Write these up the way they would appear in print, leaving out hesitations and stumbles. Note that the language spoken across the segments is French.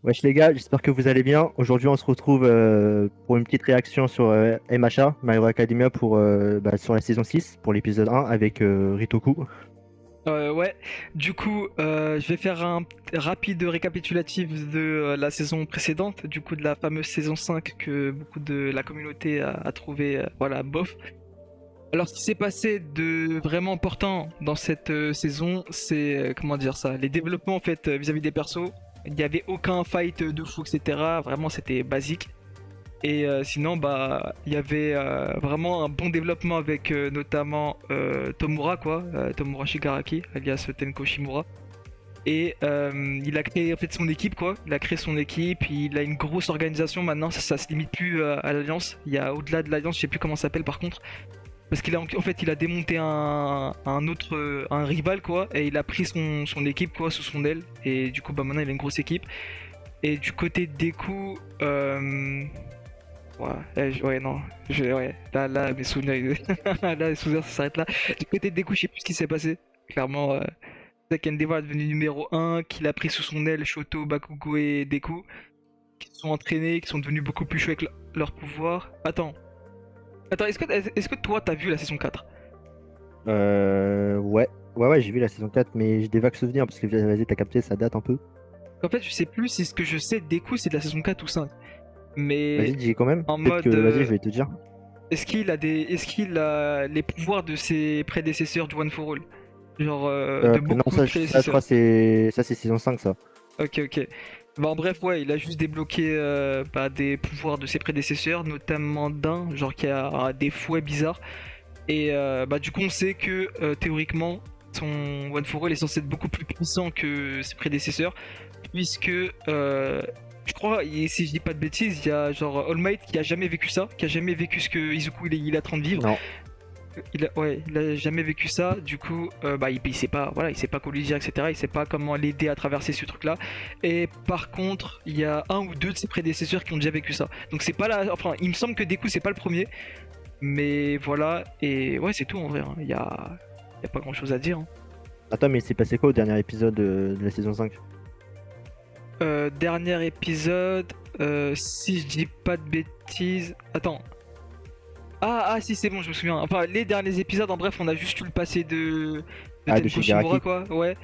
Wesh les gars, j'espère que vous allez bien. Aujourd'hui, on se retrouve pour une petite réaction sur MHA, My Hero Academia, sur la saison 6, pour l'épisode 1, avec Ritoku. Ouais, du coup, je vais faire un rapide récapitulatif de la saison précédente, du coup de la fameuse saison 5 que beaucoup de la communauté a trouvé, voilà, bof. Alors, ce qui s'est passé de vraiment important dans cette saison, c'est, comment dire ça, les développements en fait vis-à-vis des persos. Il n'y avait aucun fight de fou, etc. Vraiment, c'était basique. Et sinon, bah, il y avait vraiment un bon développement avec notamment Tomura, quoi, Tomura Shigaraki, alias Tenko Shimura. Et il a créé en fait son équipe, quoi. Il a créé son équipe, il a une grosse organisation maintenant. Ça se limite plus à l'Alliance. Il y a au-delà de l'Alliance, je sais plus comment ça s'appelle par contre. Parce qu'il a en fait il a démonté un autre un rival quoi et il a pris son équipe quoi sous son aile et du coup bah maintenant il a une grosse équipe et du côté des coups ouais, ouais, non, ouais, là, mes souvenirs, là, les souvenirs, ça s'arrête là. Du côté des coups, je sais plus ce qui s'est passé. Clairement, Zack Endeavor est devenu numéro un, qu'il a pris sous son aile Shoto, Bakugo et Deku, qui se sont entraînés, qui sont devenus beaucoup plus chauds avec leur pouvoir. Attends, est-ce que toi, t'as vu la saison 4? Ouais, j'ai vu la saison 4, mais j'ai des vagues souvenirs, parce que vas-y, t'as capté, ça date un peu. En fait, je sais plus si ce que je sais de Deku, c'est de la saison 4 ou 5. Mais Vas-y, dis quand même. en Peut-être que, mode, vas-y, je vais te dire. est-ce qu'il a les pouvoirs de ses prédécesseurs du One for All? Genre de Non, beaucoup de ça, je crois, prédécesseurs. c'est saison 5, ça. Ok, ok. Bah, en bref, ouais, il a juste débloqué des pouvoirs de ses prédécesseurs, notamment d'un, genre qui a des fouets bizarres. Et bah, du coup, on sait que théoriquement, son One for All est censé être beaucoup plus puissant que ses prédécesseurs, puisque je crois, et si je dis pas de bêtises, il y a genre All Might qui a jamais vécu ça, qui a jamais vécu ce que Izuku il est en train de vivre. Non. Ouais, il a jamais vécu ça, du coup, bah, il sait pas, voilà, il sait pas quoi lui dire, etc. Il sait pas comment l'aider à traverser ce truc-là. Et par contre, il y a un ou deux de ses prédécesseurs qui ont déjà vécu ça. Donc c'est pas la, enfin, il me semble que Deku c'est pas le premier, mais voilà. Et ouais, c'est tout en vrai. Hein. Y a pas grand-chose à dire. Hein. Attends, mais c'est passé quoi au dernier épisode de la saison 5? Dernier épisode, si je dis pas de bêtises, attends. Ah si c'est bon, je me souviens. Enfin les derniers épisodes, en bref, on a juste eu le passé de Ah, de Tenko Shimura Shigaraki. quoi, ouais.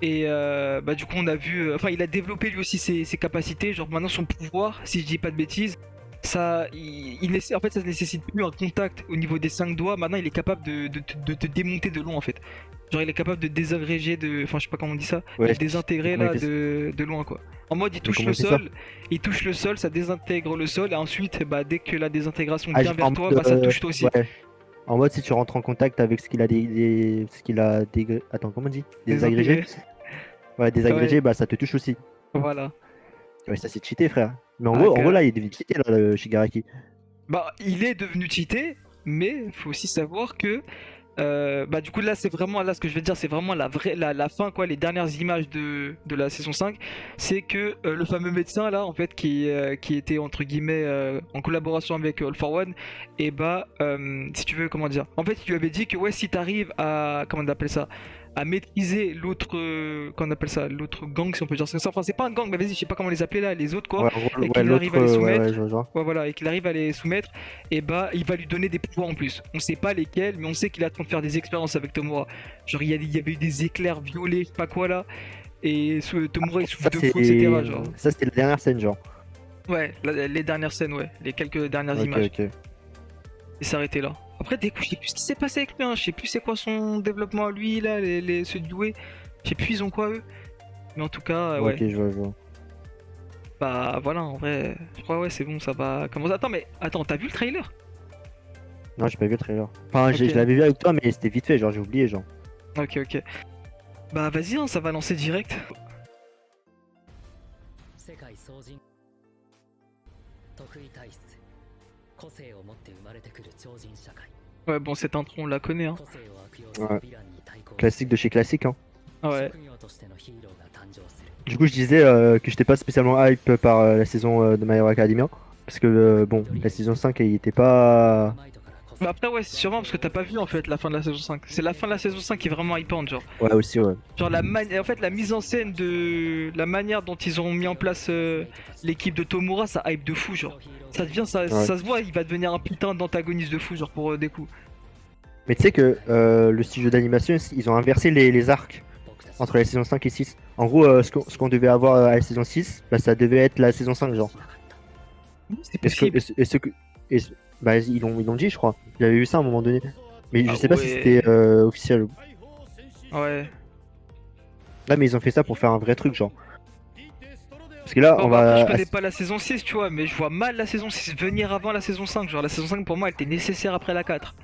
Et bah du coup on a vu, enfin il a développé lui aussi ses capacités, genre maintenant son pouvoir, si je dis pas de bêtises, en fait ça nécessite plus un contact au niveau des 5 doigts, maintenant il est capable de te démonter de loin en fait. Genre il est capable de désagréger, enfin je sais pas comment on dit ça, de Ouais, désintégrer comment il là fait ça? de loin quoi. En mode Mais comment il fait ça? il touche le sol, ça désintègre le sol et ensuite bah dès que la désintégration Ah, vient en vers toi, mode, bah ça te touche toi aussi. ouais. En mode, si tu rentres en contact avec ce qu'il a Attends, comment on dit? Désagrégé? Désintégré. Ouais, désagrégé, Ouais, bah ça te touche aussi. voilà. Ouais, ça c'est cheaté, frère. Mais Ah, en gros là, il est devenu cheaté, là, le Shigaraki. bah, il est devenu cheaté, mais il faut aussi savoir que bah du coup là c'est vraiment là ce que je vais dire c'est vraiment la fin quoi les dernières images de la saison 5 c'est que le fameux médecin là en fait qui était entre guillemets en collaboration avec All for One et bah si tu veux comment dire en fait il lui avait dit que ouais si t'arrives à comment on appelle ça à maîtriser l'autre qu'on appelle ça l'autre gang si on peut dire ça enfin c'est pas un gang mais vas-y je sais pas comment les appeler là les autres quoi Ouais, en gros, et ouais, qu'il arrive l'autre, à les ouais, soumettre je vois. ouais, voilà et qu'il arrive à les soumettre et bah il va lui donner des pouvoirs en plus. On sait pas lesquels, mais on sait qu'il est en train de faire des expériences avec Tomura. Genre il y avait eu des éclairs violets, je sais pas quoi là, et Tomura il souffle de fou, etc. Genre. Ça, c'était la dernière scène, genre. Ouais, les dernières scènes, ouais, les quelques dernières Ok, images. ok. Et s'arrêter là. Après, je sais plus ce qui s'est passé avec lui, hein. Je sais plus c'est quoi son développement à lui là, ceux de Doué. Je sais plus ils ont quoi eux. Mais en tout cas, Ok, ouais. je vois. Bah voilà, en vrai, je crois ouais c'est bon, ça va commencer. Attends, mais attends, t'as vu le trailer? Non, j'ai pas vu le trailer. Enfin, Ok, je l'avais vu avec toi, mais c'était vite fait, genre, j'ai oublié, genre. ok. Bah vas-y, hein, ça va lancer direct. 世界総人特異体質個性を持って生まれてくる超人社会 Ouais, bon, cette intro on la connaît, hein. 個性を悪用す Ouais. るヴィランに対抗 Classique de chez classique, hein. Ouais. 職業としてのヒーローが誕生する Du coup, je disais que j'étais pas spécialement hype par la saison de My Hero Academia. Parce que, bon, la saison 5, elle était pas. マイトから個 Mais après, ouais, c'est sûrement parce que t'as pas vu en fait la fin de la saison 5. C'est la fin de la saison 5 qui est vraiment hypante, genre. Ouais, aussi, ouais. Genre en fait, la mise en scène de la manière dont ils ont mis en place l'équipe de Tomura, ça hype de fou, genre. Ça devient, Ouais. ça se voit, il va devenir un putain d'antagoniste de fou, genre pour des coups. Mais tu sais que le studio d'animation, ils ont inversé les arcs entre la saison 5 et 6. En gros, ce qu'on devait avoir à la saison 6, bah, ça devait être la saison 5, genre. C'est Et ce que, possible. et ce que, et ce- bah, ils l'ont dit, je crois. J'avais vu ça à un moment donné. Mais je Ah sais pas si ouais. c'était officiel. Ouais. Là, mais ils ont fait ça pour faire un vrai truc, genre. Parce que là, Bon, on bah, après, je va. connais pas la saison 6, tu vois, mais je vois mal la saison 6 venir avant la saison 5. Genre, la saison 5 pour moi, elle était nécessaire après la 4.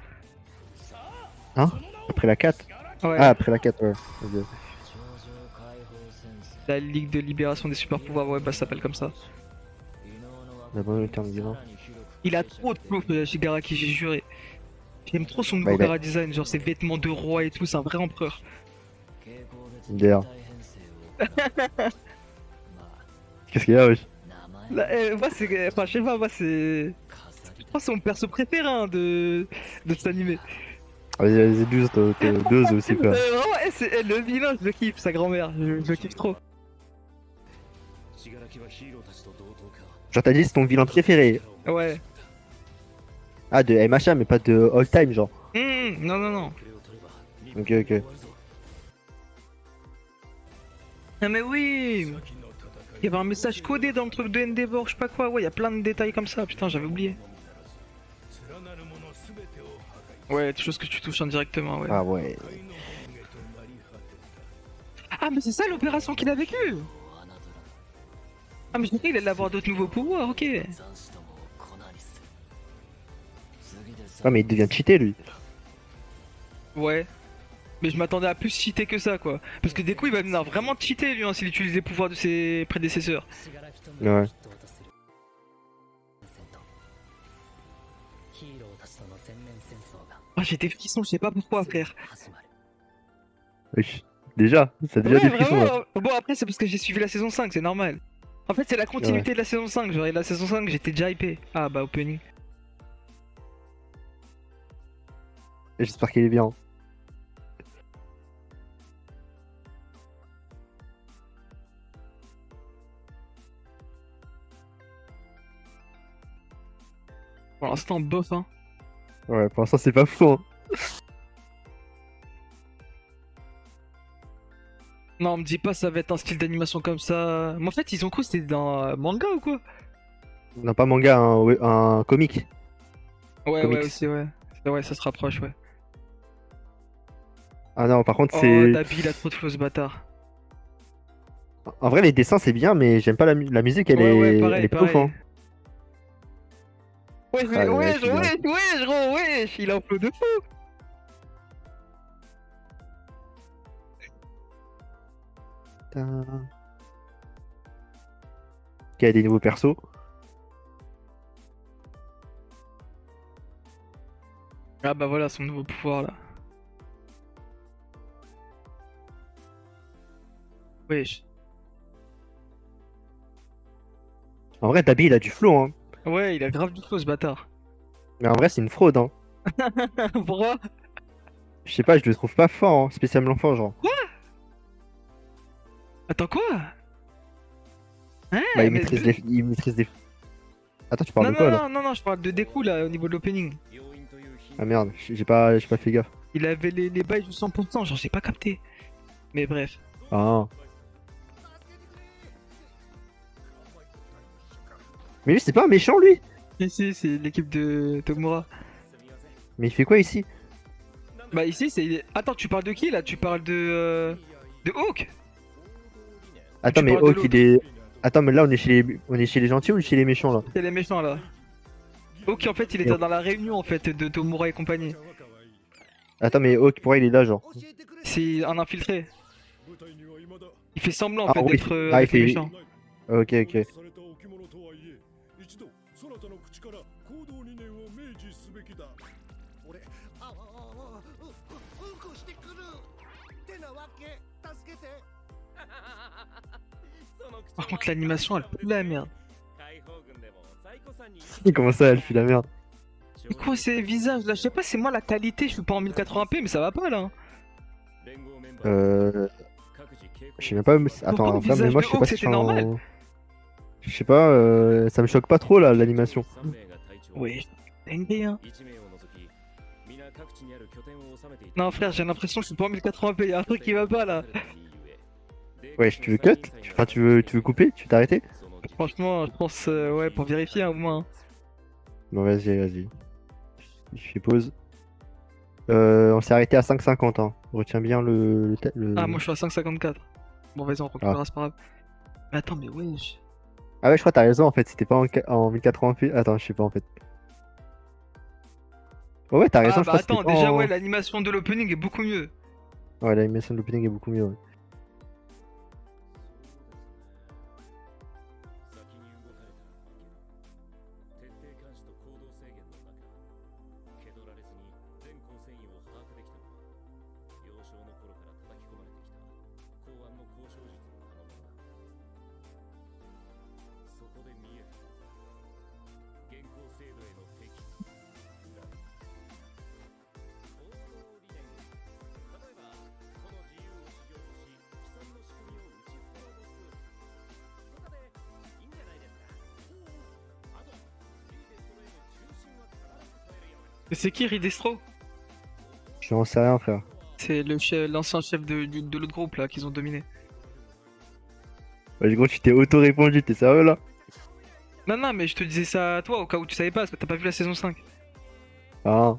Hein? Après la 4? Ouais, Ah, après la 4, ouais. Ok. la Ligue de Libération des Super Pouvoirs, ouais, bah, ça s'appelle comme ça. La bonne terme divin. Il a trop de flow, Shigaraki, j'ai juré. J'aime trop son Bah, nouveau il a- Gara design, genre ses vêtements de roi et tout, c'est un vrai empereur. D'ailleurs. Qu'est-ce qu'il y a, wesh? Là, moi, c'est. Enfin, je sais pas, moi, c'est. Je crois que c'est mon perso préféré hein, de cet animé. Vas-y, vas-y, 12, t'as 12 aussi, frère. Vraiment, le vilain, je le kiffe, sa grand-mère, je le kiffe trop. Genre, t'as dit c'est ton vilain préféré. Ouais. Ah, de MHA, mais pas de all time, genre. Non, non, non. Ok, ok. Ah, mais oui! Il y avait un message codé dans le truc de Endeavor, je sais pas quoi, ouais, il y a plein de détails comme ça, putain, j'avais oublié. Ouais, des choses que tu touches indirectement, ouais. Ah, ouais. Ah, mais c'est ça l'opération qu'il a vécue! Ah, mais j'ai cru qu'il allait avoir d'autres nouveaux pouvoirs, ok. Ah, mais il devient cheaté, lui. Ouais. Mais je m'attendais à plus cheater que ça, quoi. Parce que des coups, il va venir vraiment cheater, lui, hein, s'il utilise les pouvoirs de ses prédécesseurs. Ouais. Ah, j'ai des frissons, je sais pas pourquoi, frère. Wesh. Déjà, ça a déjà Ouais, des frissons, là. vraiment. Bon, après, c'est parce que j'ai suivi la saison 5, c'est normal. En fait, c'est la continuité de la saison 5. Genre, et la saison 5, j'étais déjà hypé. Ah, bah, opening. J'espère qu'il est bien. Pour l'instant, bof, hein. Ouais, pour l'instant, c'est pas fou, hein. Non, me dis pas, ça va être un style d'animation comme ça. Mais en fait, ils ont cru que c'était dans manga ou quoi? Non, pas manga, un comic. Ouais, Comics. ouais, aussi, ouais. Ouais, ça se rapproche, ouais. Ah non, par contre, Oh, c'est. Dabi, il a trop de flow, ce bâtard. En vrai, les dessins, c'est bien, mais j'aime pas la musique, elle Ouais, ouais, est, pareil, elle est pareil. pouf, hein. Ouais, Ah, le mec, il a- gros, wesh, il a un flow de fou. Putain. Il y a des nouveaux persos. Ah bah voilà, son nouveau pouvoir, là. Wesh. En vrai, Dabi, il a du flow, hein. Ouais, il a grave du flow, ce bâtard. Mais en vrai, c'est une fraude, hein. Pourquoi? Je sais pas, je le trouve pas fort, hein, spécialement fort, genre. Attends, quoi? Hein, Bah, il mais maîtrise de- il maîtrise des. Attends, tu parles Non, de quoi, non, là? non, non, non, je parle de Deku, là, au niveau de l'opening. Ah merde, j'ai pas fait gaffe. Il avait les bails du 100%, genre, j'ai pas capté. Mais bref. Ah. Mais lui, c'est pas un méchant, lui. Ici, c'est l'équipe de Tomura. Mais il fait quoi ici? Bah, ici, c'est. Attends, tu parles de qui, là? Tu parles de. De Hawk? Attends, tu mais parles de Hawk, il est. Attends, mais là, on est chez les gentils ou chez les méchants, là? C'est les méchants, là. Hawk, en fait, il était dans la réunion, en fait, de Tomura et compagnie. Attends, mais Hawk, pourquoi il est là, genre? C'est un infiltré. Il fait semblant, en Ah, fait, oui, d'être ah, avec il les fait- méchants. Ok, ok. 一度そなたの口から行動理念を明示すべきだ俺うんこしてくるってなわけ助けて Par contre, l'animation, elle pue la merde. Comment ça, elle fait la merde? C'est quoi ces visages là? Je sais pas, c'est moi la qualité, je suis pas en 1080p, mais ça va pas là. Je sais même pas. Pourquoi Attends, le frère, mais visage moi de je sais Hawk, pas si je suis c'était normal? en. Je sais pas, ça me choque pas trop là, l'animation. Oui, dingue hein. Non frère, j'ai l'impression que je suis pas en 1080p, y'a un truc qui va pas là. Ouais, tu veux cut? Enfin, tu veux couper? Tu veux t'arrêter? Franchement, je pense, ouais, pour vérifier au moins. Bon, vas-y. Je fais pause. On s'est arrêté à 5,50 hein. Retiens bien le. Ah, moi je suis à 5,54. Bon, vas-y, on reculera, Ah. c'est pas grave. Mais attends, mais wesh. Ah ouais, je crois que t'as raison en fait, c'était pas en 1080p. Attends, je sais pas en fait. Oh ouais, t'as raison, Ah, je bah crois que c'était attends, pas déjà, en. ouais, l'animation de l'opening est beaucoup mieux. Ouais, l'animation de l'opening est beaucoup mieux. Ouais. Mais c'est qui Ridestro? Je n'en sais rien, frère. C'est l'ancien chef de l'autre groupe là qu'ils ont dominé. Ouais, gros, tu t'es auto-répondu, t'es sérieux là? Non, mais je te disais ça à toi au cas où tu savais pas, parce que t'as pas vu la saison 5. Ah.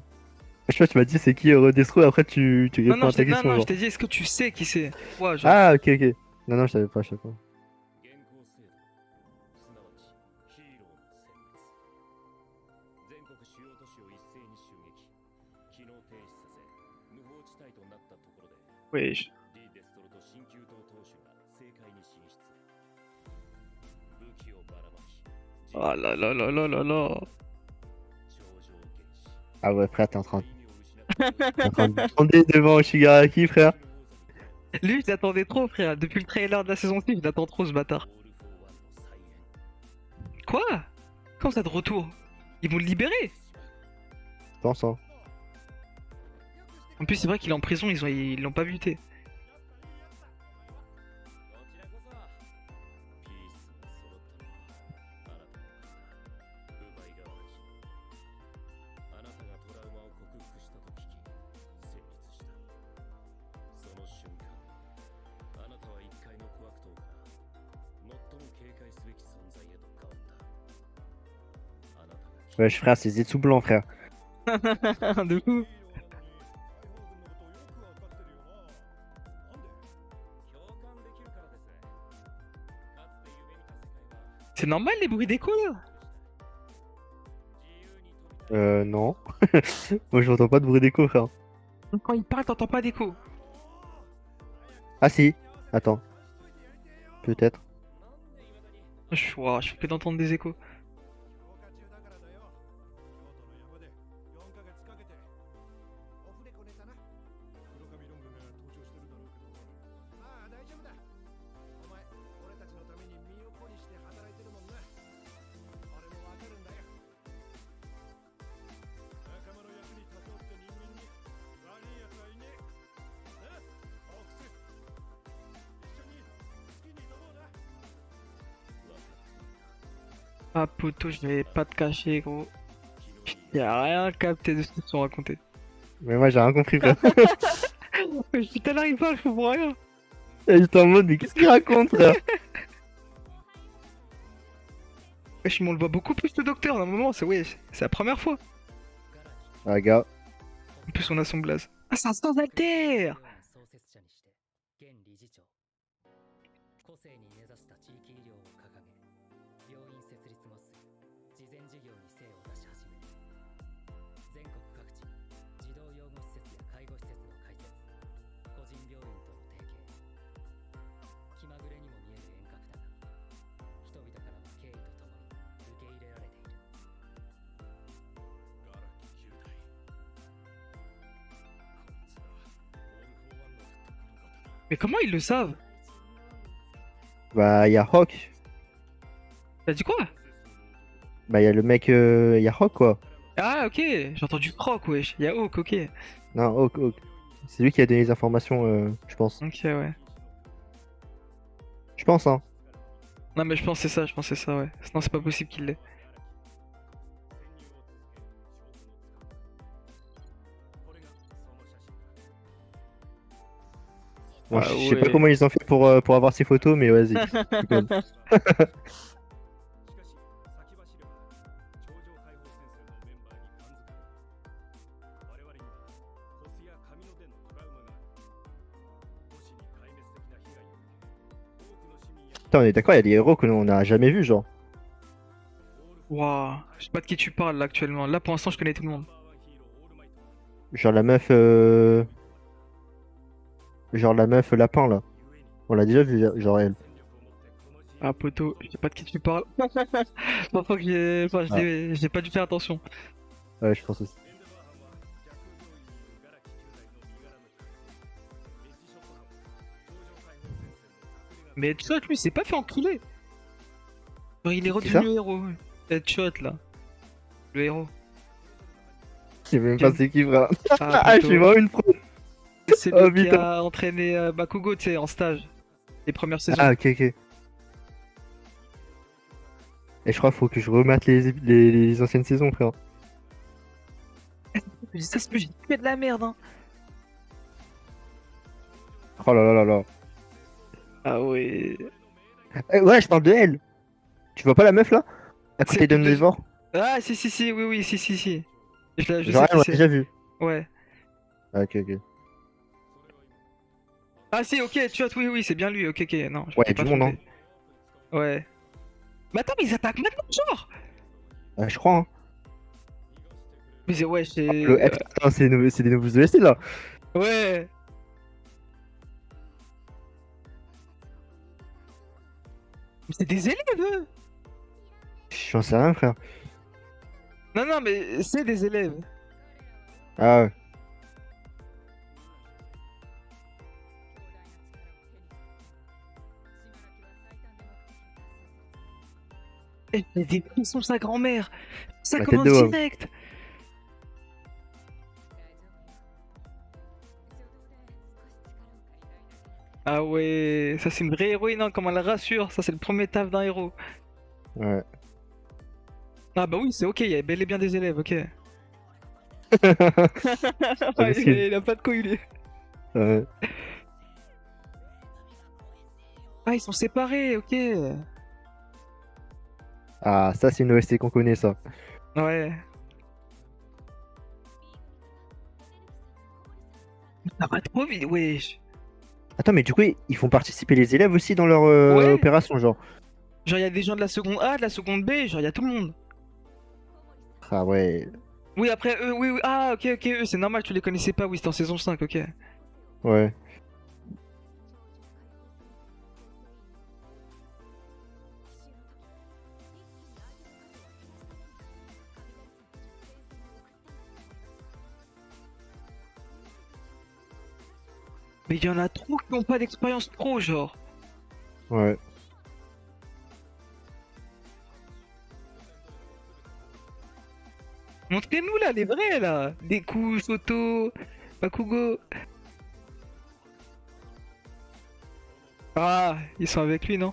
Je sais pas, tu m'as dit c'est qui Redestro, après tu Non, réponds non, à ta question. je Genre. t'ai dit, est-ce que tu sais qui c'est? Ouais, genre. Ah, ok. Non, je savais pas, je savais pas. Wesh. Oh là là là là là là. Ah ouais, frère, t'es en train de tomber devant Shigaraki, frère. Lui, je l'attendais trop, frère. Depuis le trailer de la saison 6, je l'attends trop, ce bâtard. Quoi? Comment ça de retour? Ils vont le libérer? Je pense, hein. En plus, c'est vrai qu'il est en prison, ils l'ont pas buté. Wesh, frère, c'est Zetsu blanc, frère. De fou. C'est normal les bruits d'écho là? Non. Moi, j'entends pas de bruit d'écho, frère. Quand il parle, t'entends pas d'écho. Ah, si. Attends. Peut-être. Je fais que d'entendre des échos. Ah poto, je vais pas te cacher gros. Y'a rien capté de ce qu'ils se sont racontés. Mais moi, j'ai rien compris, frère. Mais depuis tout à l'heure il parle, je comprends rien. Et j'étais en mode, mais qu'est-ce qu'il raconte, frère? Wesh, mais on le voit beaucoup plus le docteur d'un moment, c'est la première fois. Ah, gars. En plus on a son blaze. Ah c'est un sans alter. 創設者にして現理事長個性に根ざした地域医療を掲げ病院設立後すぐ慈善事業に精を出し始め全国各地に児童養護施設や介護施設の開設個人病院との提携気まぐれにも見える遠隔だが人々からの敬意とともに受け入れられている Mais comment ils le savent? Bah, y'a Hawk. T'as dit quoi? Bah, y'a le mec. Y'a Hawk, quoi. Ah, ok, j'ai entendu Croc, wesh. Y'a Hawk, ok. Non, Hawk, Hawk. C'est lui qui a donné les informations, je pense. Ok, ouais. Je pense, hein. Non, mais je pense que c'est ça, je pense que c'est ça, ouais. Sinon, c'est pas possible qu'il l'ait. Bon, Ah je sais pas ouais. comment ils ont fait pour avoir ces photos, mais vas-y. c'est cool. しかし先走れば頂上解放戦線のメンバーに感づかれ我々にもロシア海洋でのトラウマがある。星に壊滅的な被害を受け多くの市民や Putain, on est d'accord, il y a des héros que l'on n'a jamais vus, genre. Waouh. Je sais pas de qui tu parles là actuellement. Là, pour l'instant, je connais tout le monde. Genre la meuf, genre la meuf lapin, là. On l'a déjà vu, genre elle. Ah, poto, je sais pas de qui tu parles. Enfin, que j'ai. Enfin, Ah, j'ai pas dû faire attention. ouais, je pense aussi. Mais Headshot, lui, s'est pas fait enculer. Genre, il est Qui ça? redevenu héros. Ouais. Headshot, là. Le héros. Je sais même pas c'est qui, frère. Ah, Ah, je suis poto. vraiment une fraude. C'est Oh lui qui putain. a entraîné Bakugo, tu sais, en stage. Les premières saisons. Ah, ok, ok. Et je crois qu'il faut que je remette les anciennes saisons, frère. Je dis ça, c'est plus j'ai fait de la merde, hein. Oh là là là là. Ah ouais. Ouais, je parle de elle. Tu vois pas la meuf là? À C'est côté le deuxième. d'Omnivore? Ah, si, si, si, oui, oui, si, si, si. Je Genre sais elle, on qui l'a c'est. déjà vu. Ouais. Ah, ok, ok. Ah, si, ok, tu vois, oui, oui, c'est bien lui. Ok, ok, non, je Ouais, m'étais y a pas du monde, hein. trompé. Ouais. Mais attends, mais ils attaquent maintenant, genre! Je crois, hein. Mais ouais, Le F, attends, c'est des nouveaux ESC là. Ouais. Mais c'est des élèves, eux. J'en sais rien, frère. Non, non, mais c'est des élèves. Ah ouais. Et il y a des frissons, sa grand-mère. Ça La tête de commence homme. direct. Ah ouais, ça c'est une vraie héroïne, hein, comme elle la rassure. Ça, c'est le premier taf d'un héros. Ouais. Ah bah oui, c'est ok, il y a bel et bien des élèves, ok. C'est pas possible. Il a pas de couilles, lui. Ouais. Ah, ils sont séparés, ok. Ah, ça, c'est une OST qu'on connaît, ça. Ouais. Ça va trop vite, wesh. Attends, mais du coup, ils font participer les élèves aussi dans leur Ouais. opération, genre. Genre, il y a des gens de la seconde A, de la seconde B, genre, il y a tout le monde. Ah ouais. Oui, après, eux, oui, oui. Ah, ok, ok, eux, c'est normal, tu les connaissais pas, oui, c'était en saison 5, ok. Ouais. Mais il y en a trop qui n'ont pas d'expérience pro, genre. Ouais. Montrez-nous là, les vrais là. Deku, Soto, Bakugo. Ah, ils sont avec lui, non?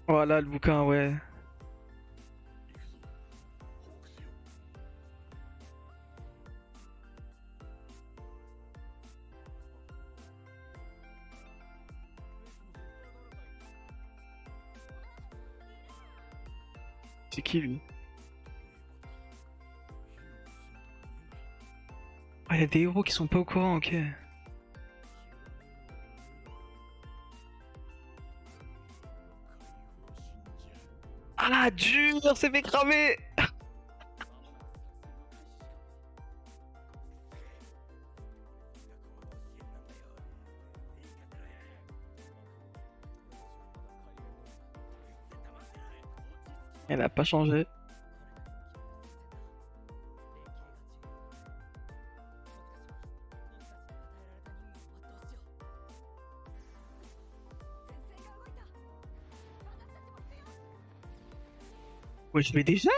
Voilà le bouquin, ouais. C'est qui lui? Ah, y a des héros qui sont pas au courant, ok. Ah, dur, c'est fait cramer! Elle a pas changé. Ouais, je vais déjà.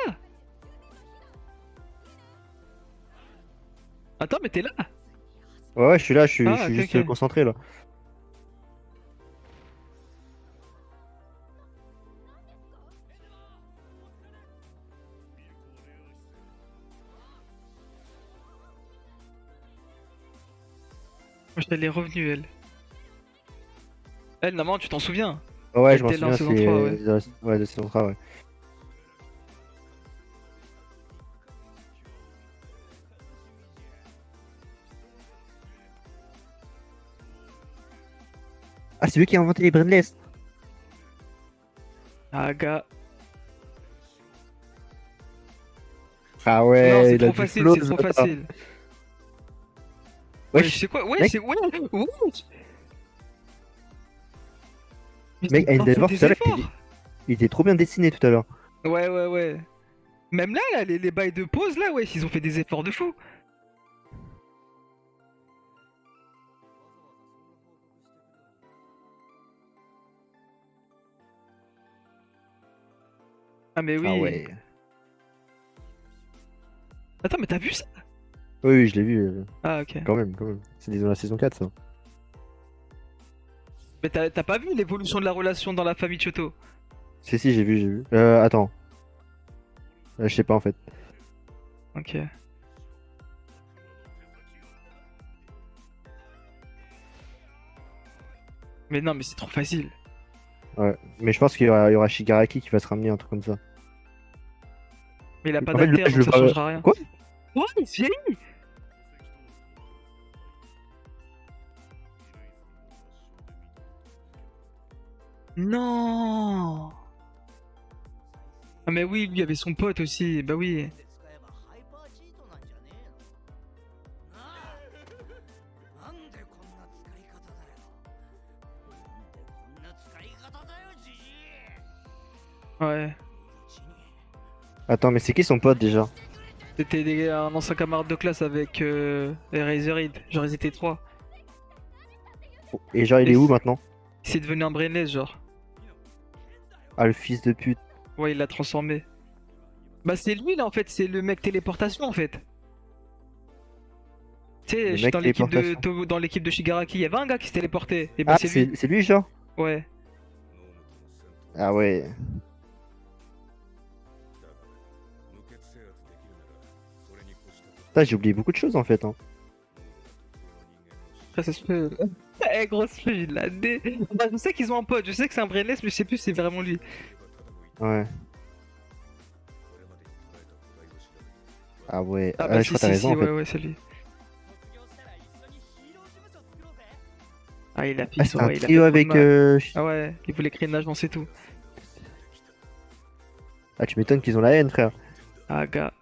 Attends, mais t'es là. Ouais, ouais, je suis là, je Ah, suis ok, juste ok. concentré là. Moi, elle est revenue, elle. Elle, normalement, tu t'en souviens. Ouais, Elle je m'en était là en souviens, saison 3, ouais. ouais, de saison 3, ouais. Ah, c'est lui qui a inventé les Brainless. Ah, gars. Ah Non, ouais, c'est il a trop du facile, flow, c'est ce trop bâtard. facile. Ouais, je Wesh, sais quoi. Ouais, mec, c'est. Ouais, ouais. Mais mec, ils ont fait Endeavor tout des à l'heure, efforts. il était trop bien dessiné tout à l'heure. Ouais, ouais, ouais. Même là, les bails de pause, là, ouais, ils ont fait des efforts de fou. Ah, mais Ah oui. ouais. Attends, mais t'as vu ça? Oui, oui, je l'ai vu, Ah, ok. quand même, quand même. C'est dans la saison 4, ça. Mais t'as pas vu l'évolution de la relation dans la famille Choto? Si, si, j'ai vu, j'ai vu. Attends. Je sais pas, en fait. Ok. Mais non, mais c'est trop facile. Ouais. Mais je pense il y aura Shigaraki qui va se ramener, un truc comme ça. Mais il a pas En fait, là, d'alter, je donc le ça vois... changera rien. Quoi? Ouais, il se vieillit. Non. Ah, mais oui, lui, il y avait son pote aussi. Bah oui. Ouais. Attends, mais c'est qui son pote, déjà? C'était un ancien camarade de classe avec Razorhead. Genre, ils étaient trois. Et genre, il Et est où, maintenant? c'est devenu un brainless, genre. Ah, le fils de pute. Ouais, il l'a transformé. Bah, c'est lui, là, en fait. C'est le mec téléportation, en fait. Tu sais, Le je suis mec téléportation. dans l'équipe de Shigaraki. Il y avait un gars qui se téléportait. Et bah, Ah, c'est lui. c'est lui, genre? Ouais. Ah ouais. Putain, j'ai oublié beaucoup de choses, en fait, hein. Après, ça se peut. Eh, grosse fille, il l'a dé. Bah, je sais qu'ils ont un pote. Je sais que c'est un brainless, mais je sais plus si c'est vraiment lui. Ouais. Ah ouais. Ah, bah, Je si, crois que t'as si, raison, si, en ouais, fait. ouais, c'est lui. Ah, il a Ah, pissé, c'est un ouais, il a fait trio trop de avec... mal. Ah, ouais, il voulait créer une agence et tout. Ah, tu m'étonnes qu'ils ont la haine, frère. Ah, gars.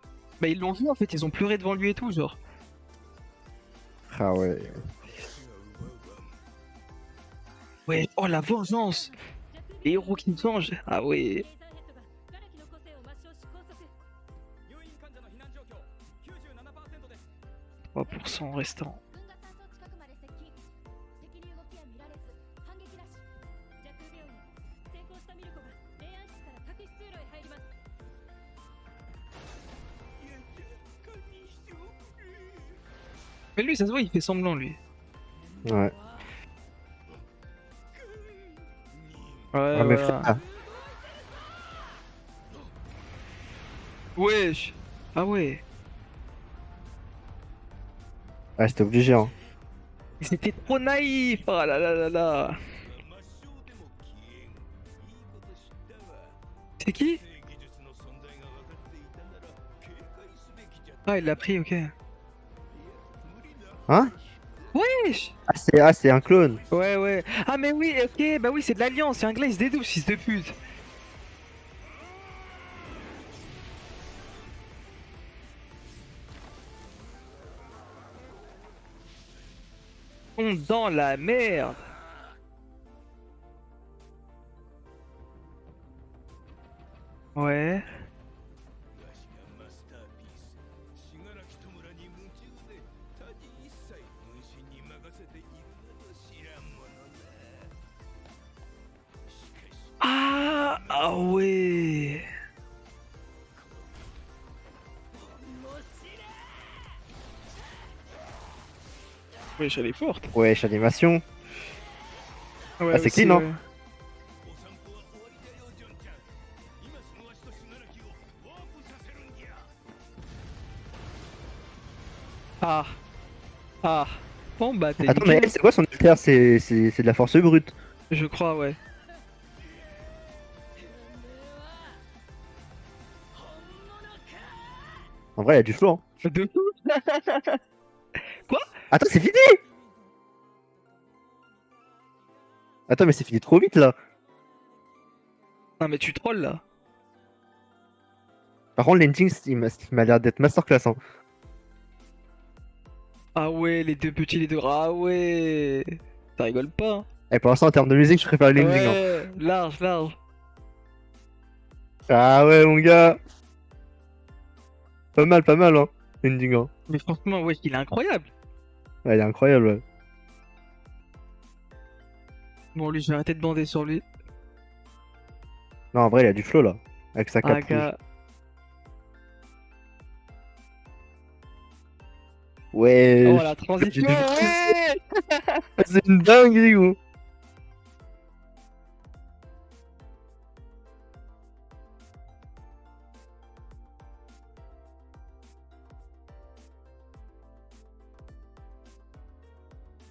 Bah, ils l'ont vu en fait, ils ont pleuré devant lui et tout, genre. Ah ouais. Ouais, oh la vengeance! Les héros qui se vengent! Ah ouais! 3% restant. Mais lui, ça se voit, il fait semblant, lui. Ouais. Ouais, Ah, mais voilà. frère. Wesh! Ah ouais! Ah, c'était obligé, hein. C'était trop naïf! Oh là là là là! C'est qui? Ah, il l'a pris, ok. Hein? Wesh! Ah, c'est un clone. Ouais, ouais. Ah, mais oui, ok, bah oui, c'est de l'Alliance, c'est un Glace des 12, fils de pute. On dans la merde. Ouais. Ah, ah ouais. Oui, elle est forte. Wesh, animation. Ouais, Ah, c'est aussi, clean, hein. ouais. お散歩は終わりだよジョンちゃん。今その足と砂らきをワープさせるんじゃ。 Ah. Ah. Bon, bah, t'es Attends, mais niqué, elle, c'est quoi son alter? C'est de la force brute. je crois, ouais. En vrai, il y a du flow, hein. De Attends, c'est fini! Attends, mais c'est fini trop vite là. Non, mais tu trolls là. Par contre, l'ending, il m'a l'air d'être masterclass, hein. Ah ouais, les deux petits, les deux. Ah ouais. Ça rigole pas, hein. Et pour l'instant, en termes de musique, je préfère l'ending, hein. Ouais, large, large. Ah ouais, mon gars. Pas mal, hein. L'ending, hein. Mais franchement, ouais, il est incroyable. Ouais, il est incroyable, ouais. Bon, lui, je vais arrêter de bander sur lui. Non, en vrai, il a du flow là. Avec sa Ah, cape rouge. gars. Ouais. Oh, la transition. Ouais. C'est une dinguerie, gros.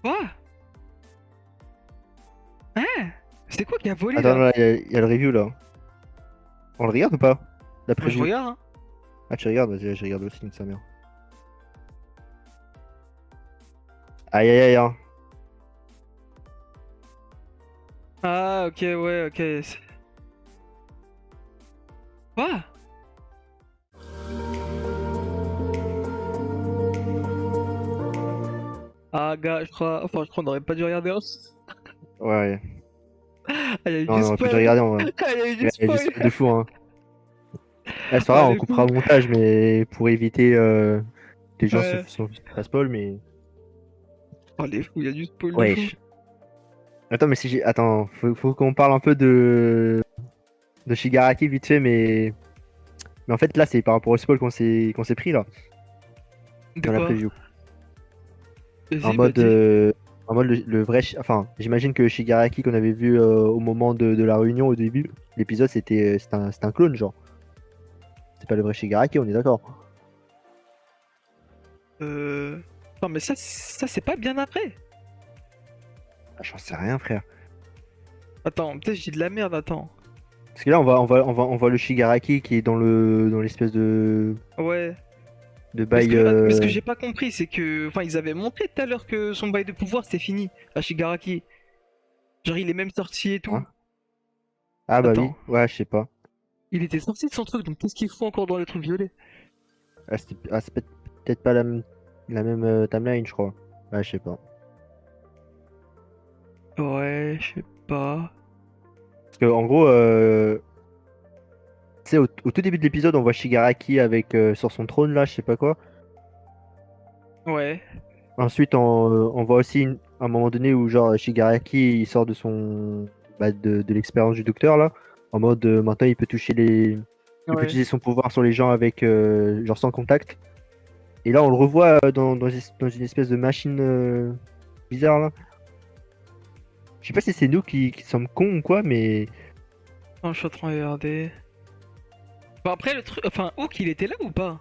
Quoi? Hein? C'est quoi qui a volé Attends, là? là, il y a le review là. On le regarde ou pas? La Moi, je preview. regarde, hein. Ah, tu regardes? Vas-y, je regarde aussi, sa mère. Aïe aïe aïe, hein. Ah, ok, ouais, ok. Quoi? Ah, gars, je crois. Enfin, je crois qu'on aurait pas dû regarder, hein. Ouais. Ah, il y a eu Non, du on aurait pu spoil. le regarder en vrai. Ah, il y a eu Il du y a du spoil. spoil de fou, hein. Ouais, c'est pas Ah, grave, on de coupera fou. au montage, mais pour éviter que les gens Ouais. se spoil, mais. Oh, les fous, il y a du spoil de fou. Wesh. Attends, mais si j'ai. Attends, faut qu'on parle un peu de Shigaraki vite fait, mais. Mais en fait, là, c'est par rapport au spoil qu'on s'est pris là, De dans la quoi? preview. Vas-y, En bah, mode, dis. en mode le vrai. Enfin, j'imagine que Shigaraki qu'on avait vu au moment de la réunion au début, l'épisode c'était un clone, genre. C'est pas le vrai Shigaraki, on est d'accord. Non, mais ça c'est pas bien après. Ah, j'en sais rien, frère. Attends, peut-être j'ai de la merde, attends. Parce que là, on voit le Shigaraki qui est dans l'espèce Ouais. de Mais bail. ce que j'ai pas compris, c'est que. Enfin, ils avaient montré tout à l'heure que son bail de pouvoir c'était fini à Shigaraki. Genre, il est même sorti et tout. Hein. Ah bah oui, Attends. ouais, je sais pas. Il était sorti de son truc, donc qu'est-ce qu'il fout encore dans les trucs violets? C'est peut-être pas la même timeline, je crois. Ouais, je sais pas. Ouais, je sais pas. Parce que en gros, tu sais, au tout début de l'épisode, on voit Shigaraki avec sur son trône là, je sais pas quoi. Ouais. Ensuite, on voit aussi un moment donné où genre Shigaraki il sort de son de l'expérience du docteur là, en mode maintenant il peut toucher il peut Ouais. utiliser son pouvoir sur les gens avec genre sans contact. Et là, on le revoit dans une espèce de machine bizarre là. Je sais pas si c'est nous qui sommes cons ou quoi, mais Non, je suis en train de regarder. Bon, après, le truc. Enfin, Hook, il était là ou pas?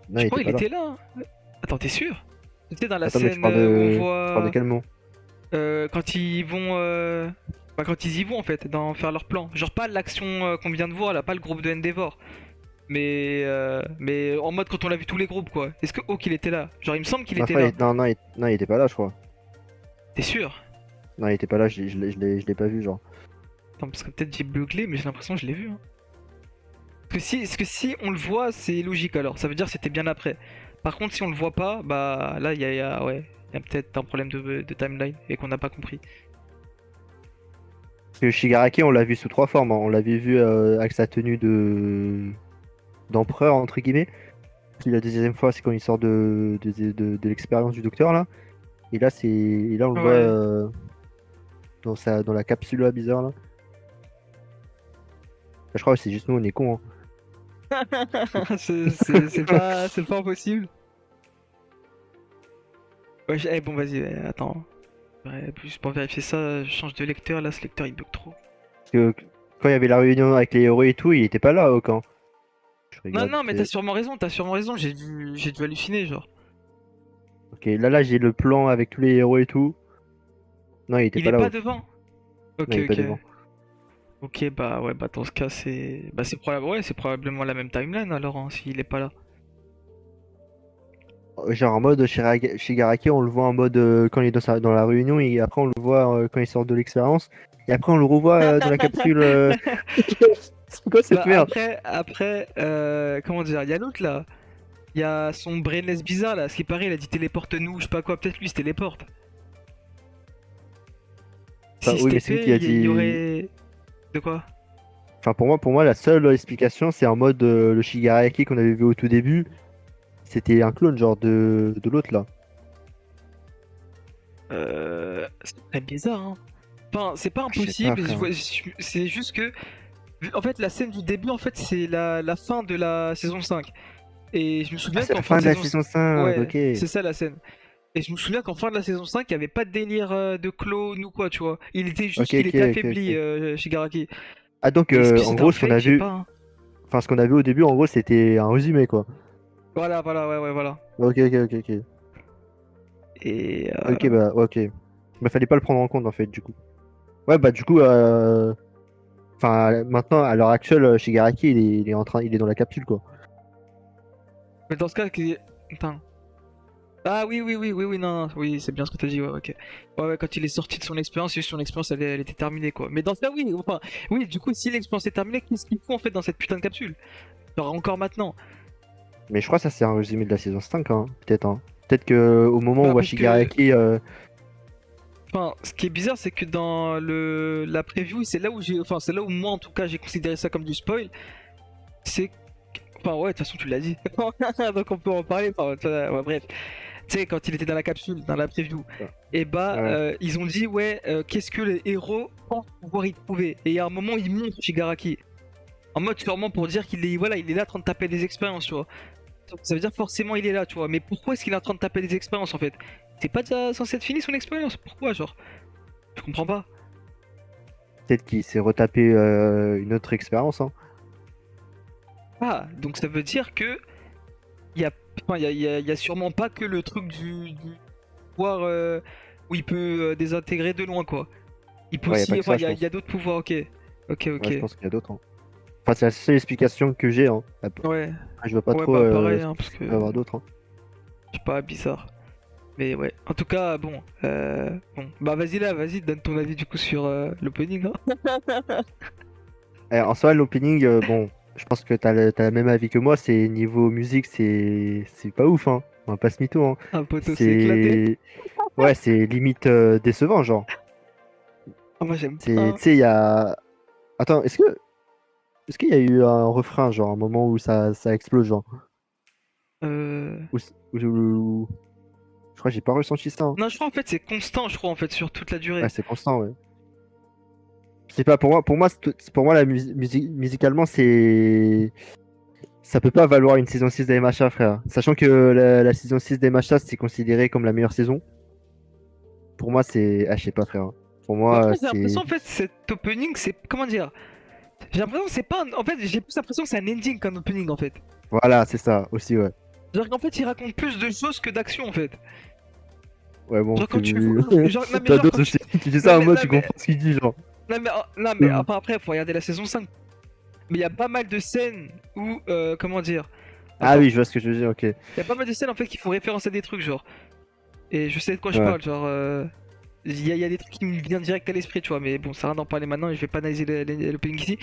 non, Je il crois était qu'il pas là. était là, hein. Attends, t'es sûr? Tu sais, dans la Attends, mais tu scène parles où on tu parles de voit. quel mot? Quand ils vont. Bah, quand ils y vont en fait, dans faire leur plan. Genre, pas l'action qu'on vient de voir là, pas le groupe de Endeavor. Mais en mode quand on l'a vu tous les groupes quoi. Est-ce que Hawk il était là? Genre, il me semble qu'il Non, je était crois là. non, il était pas là, je crois. T'es sûr? Non, il était pas là, je l'ai pas vu, genre. Attends, parce que peut-être j'ai buglé, mais j'ai l'impression que je l'ai vu, hein. Parce que si on le voit, c'est logique alors. Ça veut dire que c'était bien après. Par contre, si on le voit pas, bah là, ouais, il y a peut-être un problème de timeline et qu'on n'a pas compris. Parce que Shigaraki, on l'a vu sous trois formes, hein. On l'avait vu avec sa tenue d'empereur, entre guillemets. Puis la deuxième fois, c'est quand il sort de l'expérience du docteur, là. Et là, on le voit Ouais. dans la capsule là, bizarre, là. Je crois que c'est juste nous, on est cons, hein. C'est pas impossible. Ouais, bon, vas-y, attends. Ouais, juste pour vérifier ça, je change de lecteur. Là, ce lecteur il bug trop. Parce que quand il y avait la réunion avec les héros et tout, il était pas là au camp. Je Non, regarde non, mais vite t'as sûrement raison, j'ai dû halluciner, genre. Ok, là j'ai le plan avec tous les héros et tout. Non, il était Il pas est là. pas Ouais. devant? Non, Ok, il est pas ok. devant. Ok, bah ouais, bah dans ce cas, c'est probable, ouais, c'est probablement la même timeline alors, hein, s'il est pas là. Genre en mode Shigaraki, on le voit en mode quand il est dans la réunion et après on le voit quand il sort de l'expérience. Et après on le revoit dans la capsule. C'est quoi cette Bah merde? après, comment dire, il y a l'autre là. Il y a son brainless bizarre là, ce qui paraît, il a dit téléporte-nous, je sais pas quoi, peut-être lui il se téléporte. Enfin, Si oui, c'était mais c'est lui fait, qui a il y dit. aurait. De quoi? Enfin, pour moi, la seule explication, c'est en mode le Shigaraki qu'on avait vu au tout début. C'était un clone, genre de l'autre là. C'est très bizarre, hein. Enfin, c'est pas Je sais pas, impossible, frère. c'est juste que. En fait, la scène du début, en fait, c'est la fin de la saison 5. Et je me Ah, souviens c'est la qu'en fin fin de de la saison. saison 5, Ouais, ok. c'est ça la scène. Et je me souviens qu'en fin de la saison 5, il n'y avait pas de délire de clone ou quoi, tu vois. Il était Ok, juste qu'il ok, était ok, affaibli, ok. Shigaraki. Ah, donc Et est-ce que en c'était un gros, ce qu'on a fake? Je sais vu. pas, hein. Enfin, ce qu'on a vu au début, en gros, c'était un résumé quoi. Voilà, voilà, ouais, ouais, voilà. Ok, ok, ok, ok. Et Ok, bah, ok. Bah, fallait pas le prendre en compte en fait, du coup. Ouais, bah, du coup, enfin, maintenant, à l'heure actuelle, Shigaraki, il est dans la capsule quoi. mais dans ce cas, Attends. Ah oui, oui, oui, oui, oui, non, non, oui, c'est bien ce que t'as dit, ouais, ok. Ouais, ouais, quand il est sorti de son expérience, juste son expérience, elle était terminée, quoi. Mais dans ce cas, oui, enfin, oui, du coup, si l'expérience est terminée, qu'est-ce qu'il faut en fait dans cette putain de capsule? Genre, encore maintenant. Mais je crois que ça, c'est un résumé de la saison 5, hein, peut-être. Hein. Peut-être que au moment où on Bah, voit parce que, Shigaraki. enfin, ce qui est bizarre, c'est que dans la preview, c'est là où enfin, c'est là où moi, en tout cas, j'ai considéré ça comme du spoil. C'est, enfin, ouais, de toute façon, tu l'as dit. Donc, on peut en parler, enfin, ouais, bref. Tu sais, quand il était dans la capsule, dans la preview, et bah, Ouais. ils ont dit, ouais, qu'est-ce que les héros pensent pouvoir y trouver. Et à un moment, ils montrent Shigaraki. En mode, sûrement pour dire qu'il est, voilà, il est là en train de taper des expériences, tu vois. Donc, ça veut dire forcément il est là, tu vois. Mais pourquoi est-ce qu'il est en train de taper des expériences en fait? C'est pas déjà censé être fini son expérience? Pourquoi, genre? Je comprends pas. Peut-être qu'il s'est retapé une autre expérience. Hein. Ah, donc ça veut dire que il y a, enfin, il y a sûrement pas que le truc du pouvoir où il peut désintégrer de loin, quoi. Il peut Ouais, y a pas aussi, que enfin, ça, je il y pense. a d'autres pouvoirs, ok. Ok, Ouais, ok. je pense qu'il y a d'autres. Hein. Enfin, c'est la seule explication que j'ai. Hein. Ouais, Je vois pas ouais, trop bah pareil, ce hein, qu'il parce que peut y avoir d'autre. Hein. je sais pas, bizarre. Mais ouais. En tout cas, bon, bon, bah vas-y là, vas-y, donne ton avis du coup sur l'opening, hein. En soi, l'opening, bon, je pense que t'as le même avis que moi. C'est niveau musique, c'est pas ouf. Hein. On va pas se mytho. Hein. Un poteau s'est éclaté. C'est. Ouais, c'est limite décevant, genre. Ah, moi j'aime Tu pas. sais, il y a. Attends, est-ce qu'il y a eu un refrain, genre, un moment où ça explose, genre? Je crois que j'ai pas ressenti ça. Hein. Non, je crois en fait c'est constant, je crois en fait sur toute la Ouais, durée. c'est constant, ouais. Je sais pas, pour moi la musicalement, c'est. Ça peut pas valoir une saison 6 d'AMHA, frère. Sachant que la saison 6 d'AMHA, c'est considéré comme la meilleure saison. Pour moi, c'est. Ah, je sais pas, frère. Pour Mais moi, après j'ai l'impression c'est. en fait cet opening c'est comment dire. J'ai l'impression que c'est pas en fait j'ai plus l'impression que c'est un ending qu'un opening en fait. Voilà, c'est ça, aussi, ouais. Genre qu'en fait il raconte plus de choses que d'actions en fait. Ouais, bon, Genre quand tu genre non mais ta genre dose quand tu aussi. Tu dis non ça en mais mode, non tu mais comprends ce qu'il dit, genre. non mais enfin après faut regarder la saison 5. Mais il y a pas mal de scènes où comment dire. Ah Attends, oui, je vois ce que je veux dire, ok. il y a pas mal de scènes en fait qui font référence à des trucs genre. Et je sais de quoi je Ouais. parle, genre. Il y a des trucs qui me viennent direct à l'esprit, tu vois, mais bon, ça sert à rien d'en parler maintenant et je vais pas analyser l'opening ici.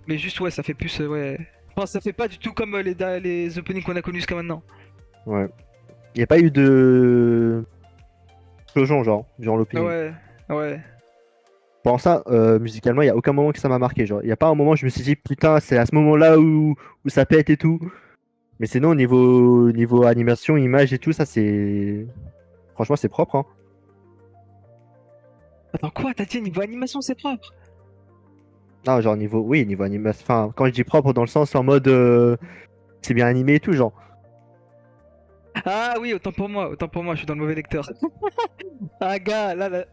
Mais juste, ouais, ça fait plus, ouais. Enfin, ça fait pas du tout comme les openings qu'on a connus jusqu'à maintenant. Ouais. Il n'y a pas eu de explosion, genre l'opening. Ouais, ouais. Pour ça, musicalement, il n'y a aucun moment que ça m'a marqué. Genre, il n'y a pas un moment où je me suis dit, putain, c'est à ce moment-là où ça pète et tout. Mais sinon, niveau animation, image et tout, ça, c'est. Franchement, c'est propre. Hein. Attends, quoi? T'as dit niveau animation, c'est propre? Non, genre, niveau. Oui, niveau animation. Enfin, quand je dis propre, dans le sens en mode. C'est bien animé et tout, genre. Ah oui, autant pour moi, je suis dans le mauvais lecteur. Ah gars, là,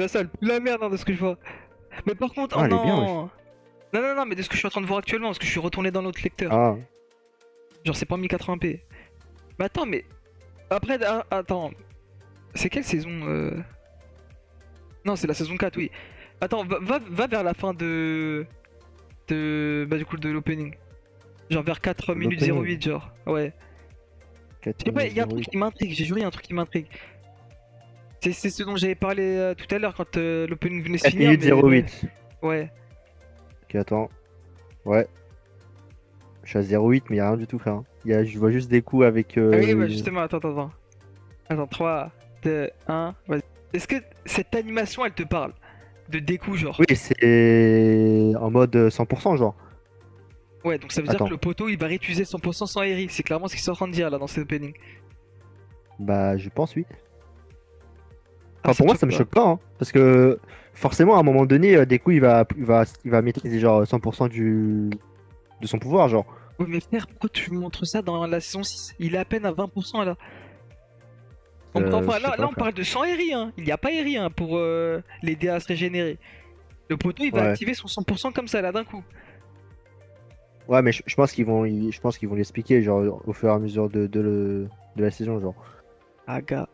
ça pue la merde hein, de ce que je vois. Mais par contre, Ah, oh elle est bien, wesh. non. Non, mais de ce que je suis en train de voir actuellement, parce que je suis retourné dans l'autre lecteur. Ah, Genre, c'est pas 1080p. Mais attends, mais. Après, attends. C'est quelle saison Non, c'est la saison 4, oui. Attends, va vers la fin Bah, du coup, de l'opening. Genre vers 4 minutes l'opening. 08, genre. Ouais. 4 Je sais pas, il y a un truc minutes qui m'intrigue, j'ai juré, il y a un truc qui m'intrigue. C'est ce dont j'avais parlé tout à l'heure quand l'opening venait se 4 finir. minutes Mais bref. 08. Ouais. Ok, attends. Ouais. Je suis à 08, mais y a rien du tout, frère. Je vois juste des coups avec. Ah oui, bah justement, attends. Attends, 3, 2, 1, vas-y. Est-ce que cette animation, elle te parle? De Deku, genre? Oui, c'est en mode 100%, genre. Ouais, donc ça veut dire que Attends. le poteau, il va réutiliser 100% sans Eri. C'est clairement ce qu'ils sont en train de dire là dans cet opening. Bah, je pense, oui. Ah, Enfin, pour moi, te ça me pas. choque pas, hein, parce que forcément, à un moment donné, des coups, il va maîtriser genre 100% de son pouvoir, genre. Oui, mais frère, pourquoi tu me montres ça dans la saison 6? Il est à peine à 20% là. Enfin, Je sais là, pas, on frère. parle de sans Eri, hein. Il n'y a pas Eri hein, pour l'aider à se régénérer. Le poteau, il va Ouais. activer son 100% comme ça là d'un coup. Ouais, mais je pense je pense qu'ils vont l'expliquer, genre, au fur et à mesure de la saison, genre. Ah, gars.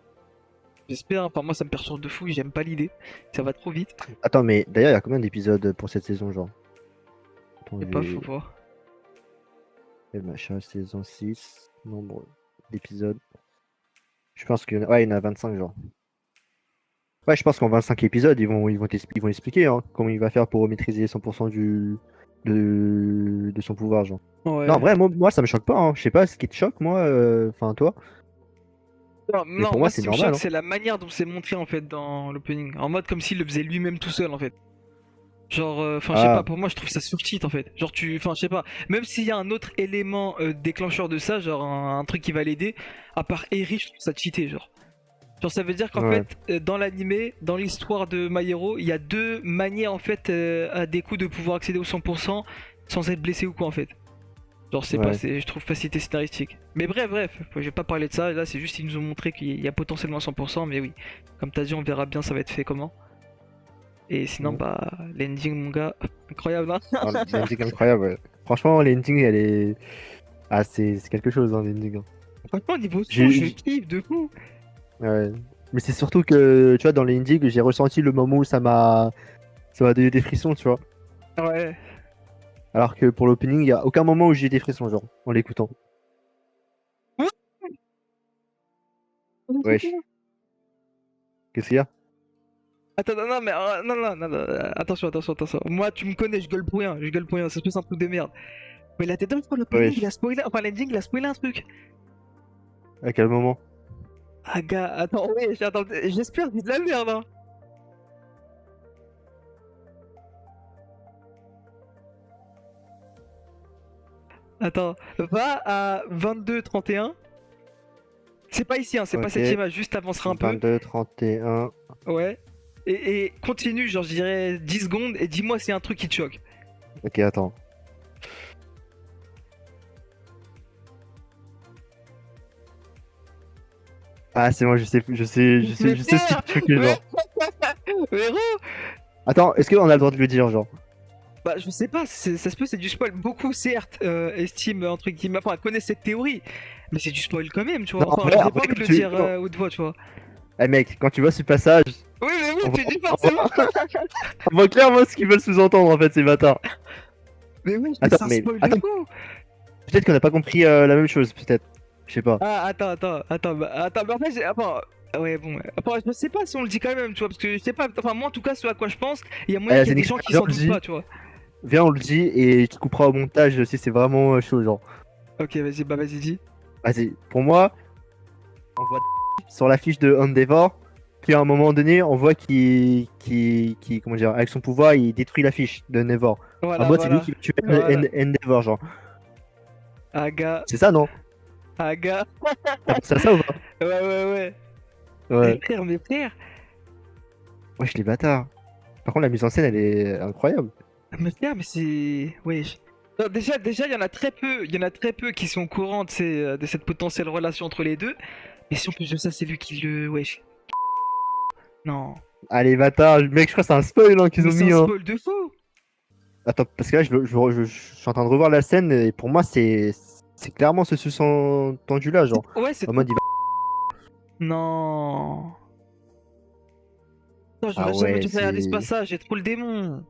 J'espère, enfin, moi ça me perturbe de fou, j'aime pas l'idée. Ça va trop vite. Attends, mais d'ailleurs, il y a combien d'épisodes pour cette saison, genre? Attends, Je sais pas, faut voir. machin, saison 6, nombre d'épisodes. Je pense ouais, il y en a 25, genre. Ouais, je pense qu'en 25 épisodes, ils vont expliquer hein, comment il va faire pour maîtriser 100% de son pouvoir, genre. Non, en Ouais. vrai, moi, ça me choque pas, hein. Je sais pas ce qui te choque, moi, enfin, toi. Mais Non, pour moi, moi ce c'est qui me normal, choque, hein. c'est la manière dont c'est montré en fait dans l'opening. En mode comme s'il le faisait lui-même tout seul en fait. Genre, enfin, je sais pas, Ah, pour moi, je trouve ça sur-cheat en fait. Genre, enfin, je sais pas, même s'il y a un autre élément déclencheur de ça, genre un truc qui va l'aider, à part Eri, je trouve ça cheaté, genre. Genre, ça veut dire qu'en ouais, fait, dans l'animé, dans l'histoire de My Hero, il y a deux manières en fait à des coups de pouvoir accéder au 100% sans être blessé ou quoi en fait. Genre, c'est pas, ouais. je trouve facilité scénaristique. Mais bref, je vais pas parler de ça, là, c'est juste qu'ils nous ont montré qu'il y a potentiellement 100%, mais oui, comme t'as dit, on verra bien ça va être fait comment. Et sinon, Mm. bah, l'ending, mon gars, incroyable, hein. Ah, l'ending incroyable, ouais. Franchement, l'ending, elle est. Ah, c'est quelque chose, hein, l'ending, hein. Franchement, niveau son, J'ai- je j'ai- kiffe de fou. Ouais. Mais c'est surtout que, tu vois, dans l'ending, j'ai ressenti le moment où ça m'a donné des frissons, tu vois. Ouais. Alors que pour l'opening, il n'y a aucun moment où j'ai eu des frissons, genre, en l'écoutant. Wesh. Qu'est-ce qu'il y a? Attends, non, mais non, attention. Moi, tu me connais, je gueule pour rien, c'est plus un truc de merde. Mais la tête pour l'opening, Wesh. il a spoilé, enfin, l'ending, il a spoilé un truc. À quel moment? Ah, gars, attends, ouais, j'espère que c'est de la merde, hein. Attends, va à 22-31. C'est pas ici, hein, c'est pas Ok. cette image, juste avancera un peu. 22, 31. Ouais. Et continue, genre, je dirais 10 secondes, et dis-moi s'il y a un truc qui te choque. Ok, attends. Ah, c'est moi, Mais je sais ce qui frère, te choque, genre. mais gros, Attends, est-ce qu'on a le droit de le dire, genre? bah, je sais pas, ça se peut, c'est du spoil. Beaucoup, certes, estiment, entre guillemets, enfin, connaissent cette théorie, mais c'est du spoil quand même, tu vois. Non, en Enfin, vrai, j'ai en pas vrai, envie de quand le tu. dire Non. haute voix, tu vois. Eh mec, quand tu vois ce passage, Oui, mais oui, on tu voit, dis on forcément. on voit clairement ce qu'ils veulent sous-entendre, en fait, ces bâtards. Mais oui, Attends, c'est un mais. spoil de Attends, fou. peut-être qu'on n'a pas compris la même chose, peut-être. Je sais pas. Ah, attends, mais en fait, attends. Ouais, bon, après, je sais pas si on le dit quand même, tu vois, parce que je sais pas, enfin, moi en tout cas, ce à quoi je pense, il y a moyen Allez, qu'il y ait des Zénix, gens qui viens, s'en on le doutent dit. pas, tu vois. Viens, on le dit, et tu couperas au montage si c'est vraiment chaud, genre. Ok, vas-y, bah vas-y, dis. Vas-y, pour moi, on voit sur la fiche de Endeavor, puis à un moment donné, on voit comment dire, avec son pouvoir, il détruit la fiche de Endeavor. En Voilà, mode, c'est lui voilà. qui va tuer Voilà. Endeavor, genre. Aga, C'est ça, non? Aga. T'as pensé à ça ou pas? Ouais. Ouais. Mes frères. Wesh, les bâtards. Par contre, la mise en scène, elle est incroyable. Mais frère, mais c'est. Wesh. Non, déjà, il y en a très peu qui sont au courant de cette potentielle relation entre les deux. Mais si on peut jouer ça, c'est lui qui le. Wesh. Non. Allez, bâtard, mec, je crois que c'est un spoil hein, qu'ils Mais ont c'est mis. un Hein. spoil de fou. Attends, parce que là, je suis en train de revoir la scène et pour moi, c'est clairement ce sous-entendu là, genre. Ouais, c'est En trop. mode, il va. Non. Non, Ah j'aurais jamais ouais, dû regarder ce c'est. passage, j'ai trop le démon.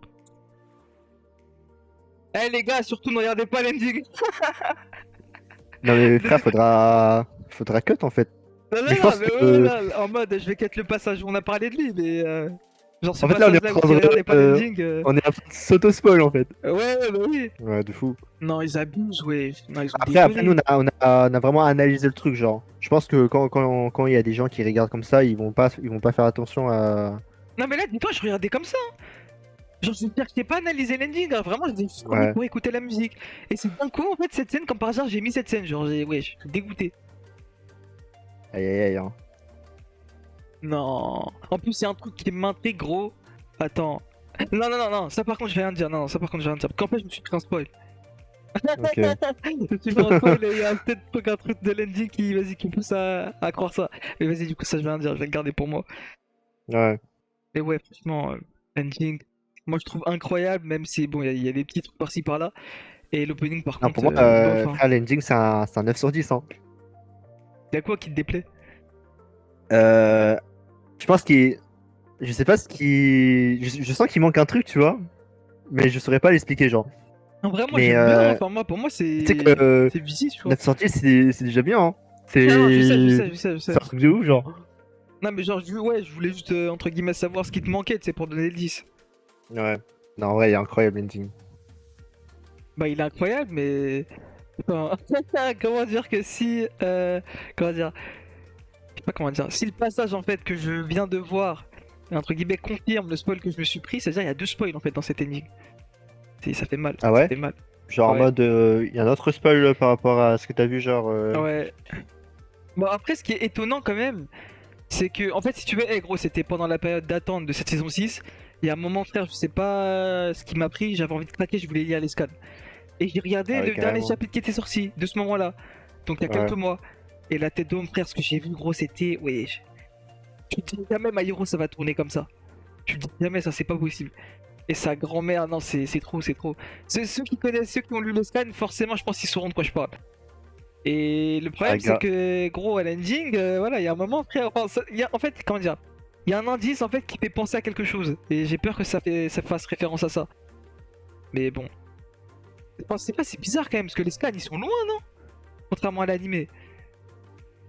Eh les gars, surtout ne regardez pas l'ending. Non, mais frère, faudra cut en fait. Non, non, Mais je non, pense mais que. ouais, là, en mode, je vais cut le passage où on a parlé de lui, mais genre ce En fait, là, on est passage là en où train il de. regardait pas l'ending. On est en train de s'auto-spoil en fait. Ouais, bah oui. Ouais, de fou. Non, ils abusent, ouais. Non, ils ont Après, nous, déconné. on a vraiment analysé le truc, genre. Je pense que quand il y a des gens qui regardent comme ça, ils vont pas faire attention à. Non, mais là, dis-toi, je regardais comme ça. Genre, je veux dire que j'ai pas analysé l'ending, hein. Vraiment, j'étais juste connu Ouais. pour écouter la musique. Et c'est d'un coup, en fait, cette scène, comme par hasard, j'ai mis cette scène. Genre, ouais, je suis dégoûté. Aïe aïe aïe. Hein. Non. En plus, il y a un truc qui m'intrigue, gros. Attends. Non, non, non, non, ça par contre, je vais rien dire. Non, ça par contre, je vais rien dire. Parce qu'en fait, je me suis pris un spoil. Ok. Je me suis pris un spoil et il y a peut-être un truc de l'ending qui, vas-y, qui me pousse à croire ça. Mais vas-y, du coup, ça, je vais rien dire. Je vais le garder pour moi. Ouais. Et ouais, franchement, l'ending, moi, je trouve incroyable, même si, bon, il y a des petits trucs par-ci par-là. Et l'opening, par Non, contre, pour moi, bof, hein. frère, l'ending, c'est un 9 sur 10. Hein. Y'a quoi qui te déplaît? Euh, je pense qu'il. Je sais pas ce qui. Je sens qu'il manque un truc, tu vois. Mais je saurais pas l'expliquer, genre. Non, vraiment, Mais j'aime bien. Enfin, moi, pour moi, c'est. tu sais que C'est visible, tu vois. 9 sur 10, c'est déjà bien. Hein. Ah non, je sais, je C'est sais, je sais, je sais. c'est un truc de ouf, genre. Non, mais genre, ouais, je voulais juste, entre guillemets, savoir ce qui te manquait, tu sais, pour donner le 10. Ouais. Non, en vrai, il est incroyable, l'ending. Bah, il est incroyable, mais. Enfin, comment dire que si. Comment dire? Je sais pas comment dire. Si le passage, en fait, que je viens de voir, entre guillemets, confirme le spoil que je me suis pris, c'est-à-dire il y a deux spoils, en fait, dans cette énigme. Ça fait mal. Ah ouais? Ça fait mal. Genre en Ouais. mode. Il y a un autre spoil par rapport à ce que t'as vu, genre. Ouais. Bon, après, ce qui est étonnant, quand même, c'est que, en fait, si tu veux, gros, c'était pendant la période d'attente de cette saison 6. Il y a un moment, frère, je sais pas ce qui m'a pris, j'avais envie de craquer, je voulais lire les scans. Et j'ai regardé Ah ouais, le dernier carrément. chapitre qui était sorti de ce moment-là. Donc il y a Ouais. quelques mois. Et la tête d'homme, frère, ce que j'ai vu, gros, c'était. Wesh. Tu te dis jamais, My Hero, ça va tourner comme ça. Tu te dis jamais, ça, c'est pas possible. Et sa grand-mère, non, c'est trop, c'est trop. Ceux qui connaissent, ceux qui ont lu le scan, forcément, je pense qu'ils sauront de quoi je parle. Et le problème, Ah, c'est que, gros, à l'ending, voilà, il y a un moment, frère. Enfin, en fait, comment dire? Il y a un indice, en fait, qui fait penser à quelque chose. Et j'ai peur que ça fasse référence à ça. Mais bon. Enfin, c'est pas, c'est bizarre quand même, parce que les scans, ils sont loin, non? Contrairement à l'animé.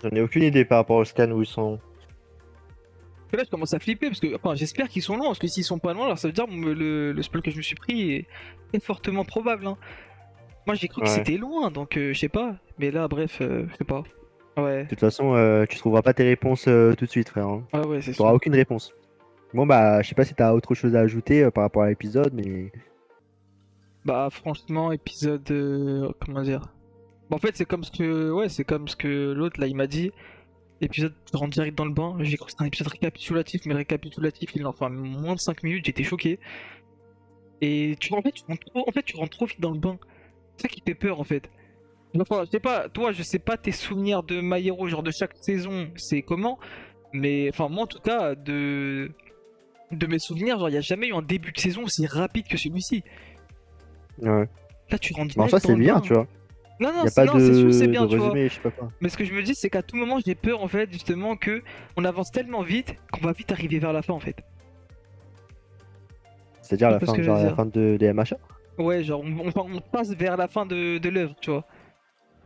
J'en ai aucune idée par rapport au scan où ils sont. Parce que là, je commence à flipper, parce que, enfin, j'espère qu'ils sont loin, parce que s'ils sont pas loin, alors ça veut dire que le spell que je me suis pris est fortement probable, hein. Moi, j'ai cru que Ouais. c'était loin, donc je sais pas. Mais là, bref, je sais pas. Ouais, De toute façon, tu trouveras pas tes réponses tout de suite, frère. Hein. ouais, c'est T'auras sûr. aucune réponse. Bon, bah, je sais pas si t'as autre chose à ajouter par rapport à l'épisode, mais. Bah, franchement, épisode. Comment dire? Bah, en fait, c'est comme ce que. Ouais, c'est comme ce que l'autre, là, il m'a dit. Épisode, tu rentres direct dans le bain. J'ai cru que c'était un épisode récapitulatif, mais le récapitulatif, il en fait moins de 5 minutes, j'étais choqué. Et en fait, tu rentres trop vite dans le bain. C'est ça qui fait peur, en fait. Enfin, je sais pas, toi, je sais pas tes souvenirs de My Hero, genre de chaque saison, c'est comment. Mais, enfin, moi, en tout cas, de mes souvenirs, genre, il y a jamais eu un début de saison aussi rapide que celui-ci. Ouais. Là, tu rentres Bon, direct ça, dans c'est le bien, bain. tu vois. Non, non, Y a pas non, c'est sûr, c'est de bien, tu vois. résumé, je sais pas quoi. Mais ce que je me dis, c'est qu'à tout moment, j'ai peur, en fait, justement, que on avance tellement vite qu'on va vite arriver vers la fin, en fait. C'est-à-dire Je la sais pas ce fin, que je genre veux la dire. fin des MHA. Ouais, genre, on passe vers la fin de l'œuvre, tu vois.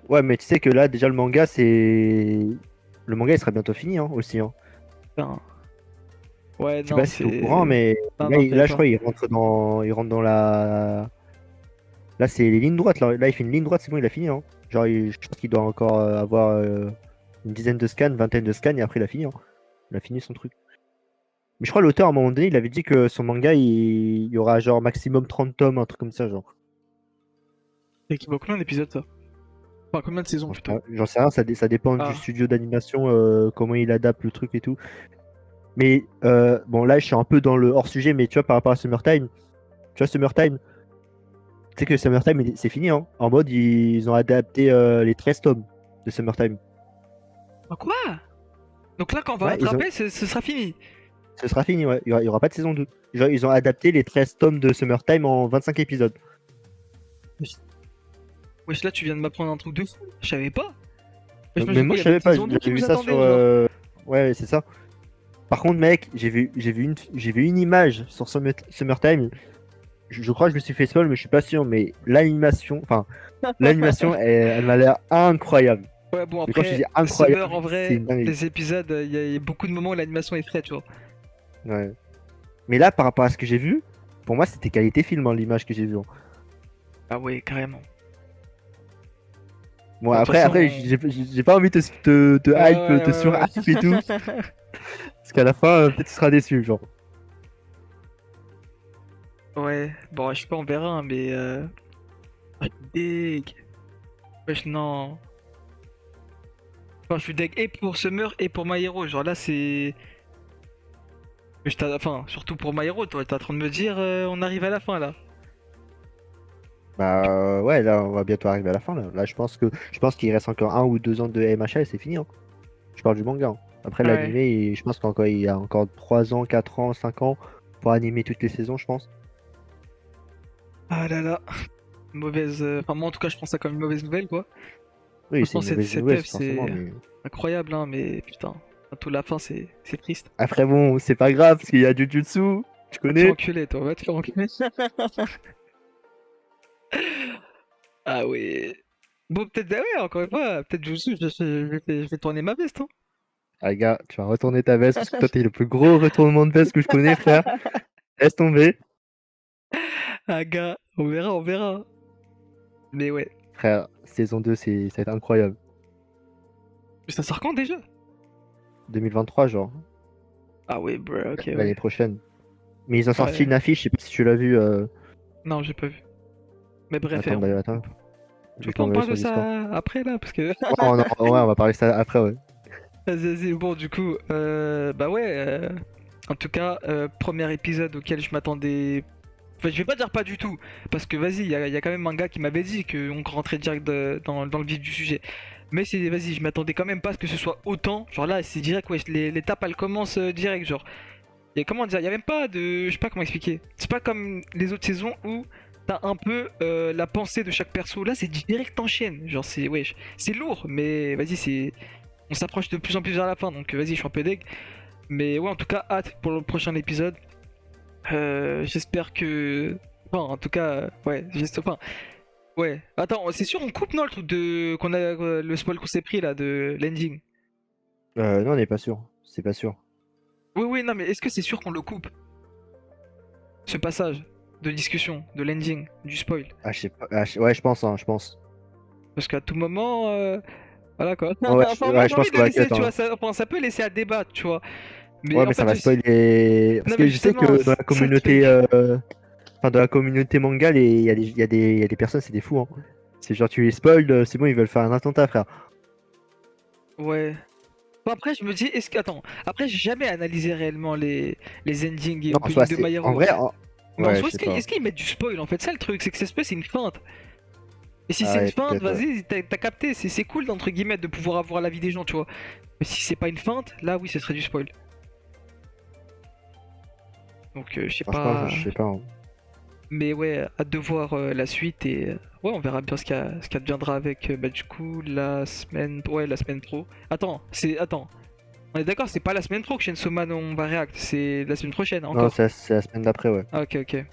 Ouais, mais tu sais que là, déjà, le manga, c'est. Le manga, il sera bientôt fini, hein, aussi. Hein. Enfin, ouais, Je sais non, pas si t'es au c'est. courant, mais Non, là, non, t'avais je pas. crois il rentre dans la. Là, c'est les lignes droites. Là, il fait une ligne droite, c'est bon, il a fini. Hein. Genre, je pense qu'il doit encore avoir une dizaine de scans, vingtaine de scans, et après, il a fini. Hein. Il a fini son truc. Mais je crois l'auteur, à un moment donné, il avait dit que son manga, il y aura genre maximum 30 tomes, un truc comme ça, genre. Et qui vaut combien d'épisodes, ça? Enfin, combien de saisons, plutôt? J'en sais rien, ça dépend Ah. du studio d'animation, comment il adapte le truc et tout. Mais bon, là, je suis un peu dans le hors-sujet, mais tu vois, par rapport à Summertime, tu vois, Summertime, sais que Summertime, c'est fini, hein. En mode, ils ont adapté les 13 tomes de Summertime. Ah, quoi? Donc là, quand on va Ouais, rattraper, ce sera fini. Ce sera fini, ouais. Il y aura pas de saison 2. Genre, ils ont adapté les 13 tomes de Summertime en 25 épisodes. Wesh, là, tu viens de m'apprendre un truc de fou. Je savais pas. Wesh, Mais moi, il y je avait savais une pas. saison 2 qui J'avais vu nous ça attendait, sur. genre. Ouais, c'est ça. Par contre, mec, j'ai vu une image sur Summertime. Je crois que je me suis fait spoil, mais je suis pas sûr. Mais l'animation, elle m'a l'air incroyable. Ouais, bon, Mais quand je après, dis incroyable, Summer, en c'est vrai, une dinguerie. les épisodes, il y a beaucoup de moments où l'animation est fraîche, tu vois. Ouais. Mais là, par rapport à ce que j'ai vu, pour moi, c'était qualité film, hein, l'image que j'ai vue, hein. Ah ouais, carrément. Bon, De toute après, façon, j'ai pas envie de te Ouais, hype, ouais, te ouais, sur-hype et tout. Parce qu'à la fin, peut-être tu seras déçu, genre. Ouais, bon, je sais pas, on verra, hein, mais. Ah, je suis deg. Wesh, non. Enfin, je suis deg et pour Summer et pour My Hero. Genre là, c'est. Enfin, surtout pour My Hero, toi, t'es en train de me dire, on arrive à la fin là. Bah ouais, là, on va bientôt arriver à la fin, là. Là, je pense qu'il reste encore 1 ou 2 ans de MHA et c'est fini, hein. Je parle du manga, hein. Après, Ouais. l'animé, je pense qu'il y a encore 3 ans, 4 ans, 5 ans pour animer toutes les saisons, je pense. Ah là là. Mauvaise. Enfin, moi en tout cas, je prends ça comme une mauvaise nouvelle, quoi. Oui, c'est Franchement, une mauvaise cette nouvelle, œuvre, forcément, c'est mais... incroyable, hein, mais putain. Tout la fin, c'est triste. Après, bon, c'est pas grave, parce qu'il y a Jujutsu, tu Va te faire connais? enculer, toi, va te faire enculer. Ah ouais. Bon, peut-être, ah ouais, encore une fois, peut-être je vais tourner ma veste, hein. Ah, gars, tu vas retourner ta veste, parce que toi, t'es le plus gros retournement de veste que je connais, frère. Laisse tomber. Ah, gars, on verra, on verra. Mais ouais. Frère, saison 2, ça va être incroyable. Mais ça sort quand déjà? 2023, genre, Ah ouais, bro, ok, l'année ouais. prochaine. Mais ils ont sorti Ouais. une affiche, je sais pas si tu l'as vu. Non, j'ai pas vu. Mais bref, Attends, bah, attends, tu je veux vais te pas on l'envoyer parle sur de Discord. ça après là? Parce que. Ouais, ouais, on va parler ça après, ouais. Vas-y, vas-y. Bon, du coup, bah ouais. En tout cas, premier épisode auquel je m'attendais. Enfin, je vais pas dire pas du tout, parce que vas-y, il y a quand même un gars qui m'avait dit qu'on rentrait direct dans le vif du sujet. Mais c'est, vas-y, je m'attendais quand même pas à ce que ce soit autant. Genre là, c'est direct, ouais, l'étape elle commence direct, genre. Comment dire, il y a même pas de, je sais pas comment expliquer. C'est pas comme les autres saisons où t'as un peu la pensée de chaque perso. Là, c'est direct enchaîne. Genre c'est, ouais, c'est lourd, mais vas-y, on s'approche de plus en plus vers la fin, donc vas-y, je suis un peu deg. Mais ouais, en tout cas, hâte pour le prochain épisode. J'espère que. Enfin, en tout cas, ouais, j'espère. Enfin, ouais. Attends, c'est sûr, on coupe, non, le truc de. Qu'on a. Le spoil qu'on s'est pris là, de l'ending. Non, on n'est pas sûr. C'est pas sûr. Oui, oui, non, mais est-ce que c'est sûr qu'on le coupe? Ce passage de discussion, de l'ending, du spoil. Ah, je sais pas. Ouais, je pense, hein, je pense. Parce qu'à tout moment. Voilà quoi. Ouais, Enfin, moi ouais, j'ai je envie pense de qu'on va laisser, cut, tu hein. vois, enfin, ça peut laisser à débattre, tu vois. Mais Ouais, en mais ça fait, va spoiler. Parce non, mais que je sais justement, que dans la c'est ça le communauté. truc. Enfin, dans la communauté manga, il y a des personnes, c'est des fous, hein. C'est genre, tu les spoil, c'est bon, ils veulent faire un attentat, frère. Ouais. Bon, après, je me dis, est-ce que. Attends, après, j'ai jamais analysé réellement les endings et Non, en soi, openings de c'est. My En Hero. vrai, Mais en ouais, soi, je sais pas. est-ce qu'ils mettent du spoil en fait? Ça le truc, c'est que cette espèce c'est une feinte. Et si Ah c'est une ouais, feinte, peut-être, ouais. vas-y, t'as capté, c'est cool d'entre guillemets de pouvoir avoir l'avis des gens, tu vois. Mais si c'est pas une feinte, là oui, ce serait du spoil. Donc je sais Franchement, pas. je sais pas, hein. Mais ouais, hâte de voir la suite et ouais, on verra bien ce qui adviendra avec bah, du coup la semaine. Ouais, la semaine pro. Attends, c'est. Attends. On est d'accord, c'est pas la semaine pro que Chainsaw Man on va react, c'est la semaine prochaine Non, encore. c'est la semaine d'après, ouais. Ah, ok, ok.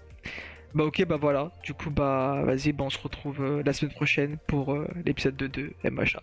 Bah ok, bah voilà. Du coup, bah vas-y, bah on se retrouve la semaine prochaine pour l'épisode 2 de MHA.